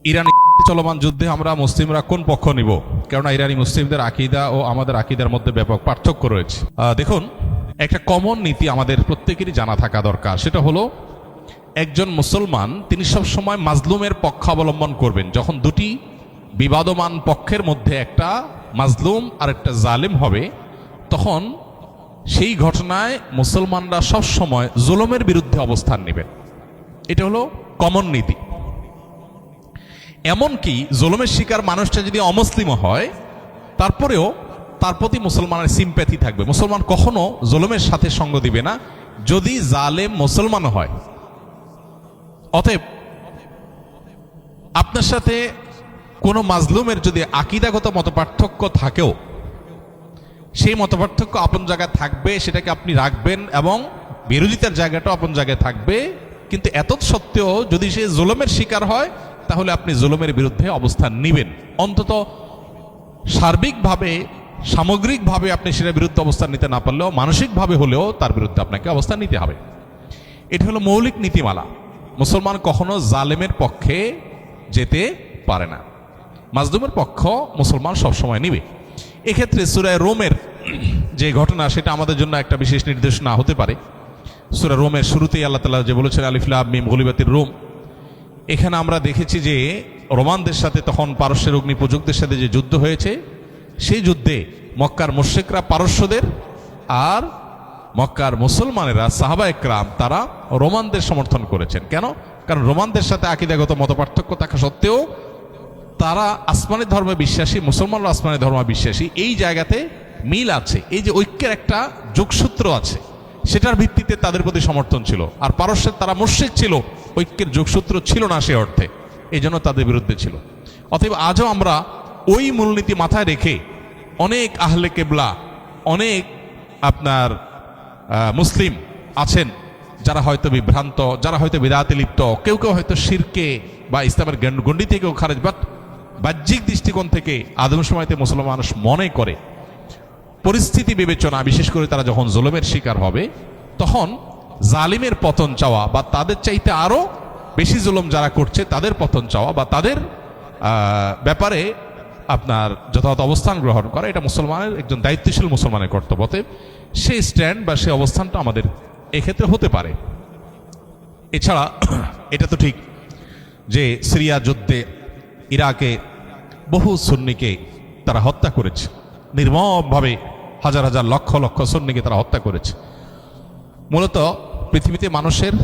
ইরানি চলমান যুদ্ধে আমরা মুসলিমরা কোন পক্ষ নিব? কেননা ইরানি মুসলিমদের আকীদা ও আমাদের আকীদার মধ্যে ব্যাপক পার্থক্য রয়েছে। দেখুন, একটা কমন নীতি আমাদের প্রত্যেকেরই জানা থাকা দরকার। সেটা হলো, একজন মুসলমান তিনি সবসময় মাজলুমের পক্ষ অবলম্বন করবেন। যখন দুটি বিবাদমান পক্ষের মধ্যে একটা মাজলুম আর একটা জালেম হবে, তখন সেই ঘটনায় মুসলমানরা সবসময় জুলুমের বিরুদ্ধে অবস্থান নেবেন। এটা হলো কমন নীতি। এমনকি জুলুমের শিকার মানুষটা যদি অমুসলিমও হয়, তারপরেও তার প্রতি মুসলমানের সিম্প্যাথি থাকবে। মুসলমান কখনো জুলুমের সাথে সঙ্গ দিবে না, যদি জালেম মুসলমানও হয়। অতএব আপনার সাথে কোনো মাজলুমের যদি আকীদাগত মতপার্থক্য থাকেও, সেই মতপার্থক্য আপন জায়গায় থাকবে, সেটাকে আপনি রাখবেন, এবং বিরোধিতার জায়গাটাও আপন জায়গায় থাকবে। কিন্তু এতৎ সত্ত্বেও যদি সে জুলুমের শিকার হয়, তাহলে আপনি জুলুমের বিরুদ্ধে অবস্থান নেবেন। অন্তত সার্বিকভাবে, সামগ্রিকভাবে আপনি সেটার বিরুদ্ধে অবস্থান নিতে না পারলেও মানসিকভাবে হলেও তার বিরুদ্ধে আপনাকে অবস্থান নিতে হবে। এটা হলো মৌলিক নীতিমালা। মুসলমান কখনো জালেমের পক্ষে যেতে পারে না, মাজলুমের পক্ষ মুসলমান সবসময় নিবে। এক্ষেত্রে সূরা রোমের যে ঘটনা, সেটা আমাদের জন্য একটা বিশেষ নির্দেশনা হতে পারে। সূরা রোমের শুরুতেই আল্লাহ তাআলা যে বলেছেন, আলিফ লাম মিম গুলিবাতির রোম, এখানে আমরা দেখেছি যে রোমানদের সাথে তখন পারস্যের অগ্নিপূজকদের সাথে যে যুদ্ধ হয়েছে, সেই যুদ্ধে মক্কার মুশরিকরা পারস্যদের আর মক্কার মুসলমানেরা সাহাবা একরাম তারা রোমানদের সমর্থন করেছেন। কেন? কারণ রোমানদের সাথে আকীদাগত মতপার্থক্য থাকা সত্ত্বেও তারা আসমানি ধর্মে বিশ্বাসী, মুসলমানরা আসমানি ধর্মে বিশ্বাসী। এই জায়গাতে মিল আছে, এই যে ঐক্যের একটা যোগসূত্র আছে, সেটার ভিত্তিতে তাদের প্রতি সমর্থন ছিল। আর পারস্যের তারা মুশরিক ছিল, ঐক্যের যোগসূত্র ছিল না সে অর্থে, এই জন্য তাদের বিরুদ্ধে ছিল। অতএব আজও আমরা ওই মূলনীতি মাথায় রেখে অনেক আহলে কেবলা, অনেক আপনার মুসলিম আছেন যারা হয়তো বিভ্রান্ত, যারা হয়তো বিদআতে লিপ্ত, কেউ কেউ হয়তো শিরকে বা ইসলামের গণ্ডি থেকেও খারেজ, বাট বাহ্যিক দৃষ্টিকোণ থেকে আদম সময়তে মুসলমান মানুষ মনে করে পরিস্থিতি বিবেচনা, বিশেষ করে তারা যখন জুলুমের শিকার হবে, তখন জালিমের পতন চাওয়া বা তাদের চাইতে আরো বেশি জুলুম যারা করছে তাদের পতন চাওয়া বা তাদের ব্যাপারে আপনার যথাযথ অবস্থান গ্রহণ করা, এটা মুসলমানের, একজন দায়িত্বশীল মুসলমানের কর্তব্য। সেই স্ট্যান্ড বা সেই অবস্থানটা আমাদের এক্ষেত্রে হতে পারে। এছাড়া এটা তো ঠিক যে সিরিয়া যুদ্ধে ইরাকে বহু সুন্নিকে তারা হত্যা করেছে, নির্মমভাবে হাজার হাজার লক্ষ লক্ষ সুন্নিকে তারা হত্যা করেছে। মূলত পৃথিবীতে মানুষের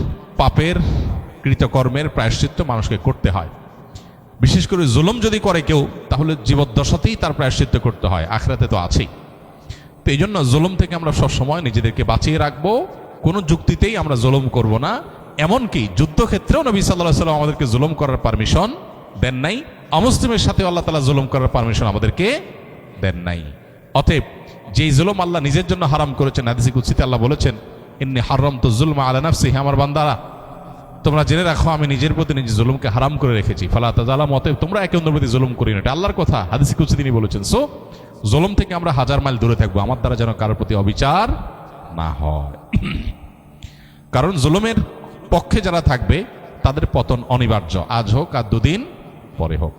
পাপের কৃতকর্মের প্রায়শ্চিত্ত মানুষকে করতে হয়। বিশেষ করে জুলুম যদি করে কেউ, তাহলে জীবদ্দশাতেই তার প্রায়শ্চিত্ত করতে হয়, আখিরাতে তো আছেই। তো এই জন্য জুলুম থেকে আমরা সবসময় নিজেদেরকে বাঁচিয়ে রাখবো, কোনো যুক্তিতেই আমরা জুলুম করব না। এমনকি যুদ্ধক্ষেত্রেও নবী সাল্লাল্লাহু আলাইহি ওয়াসাল্লাম আমাদেরকে জুলুম করার পারমিশন দেন নাই, অমুসলিমের সাথে আল্লাহ তাআলা জুলুম করার পারমিশন আমাদেরকে দেন নাই। অতএব যেই জুলুম আল্লাহ নিজের জন্য হারাম করেছেন, হাদিসে কুদসিতে আল্লাহ বলেছেন, ইন্নী হারামতু যুলমা আলা নাফসি, আমার বান্দারা তোমরা জেনে রাখো আমি নিজের প্রতি নিজে জুলুমকে হারাম করে রেখেছি, ফালা তাযালামু, অতএব তোমরা একে অন্যের প্রতি জুলুম করিও না। এটা আল্লাহর কথা, হাদিসে কুদসি তিনি বলেছেন। সো জুলুম থেকে আমরা হাজার মাইল দূরে থাকবো, আমার দ্বারা যেন কারোর প্রতি অবিচার না হয়। কারণ জুলুমের পক্ষে যারা থাকবে তাদের পতন অনিবার্য, আজ হোক আর দুদিন পরে হোক।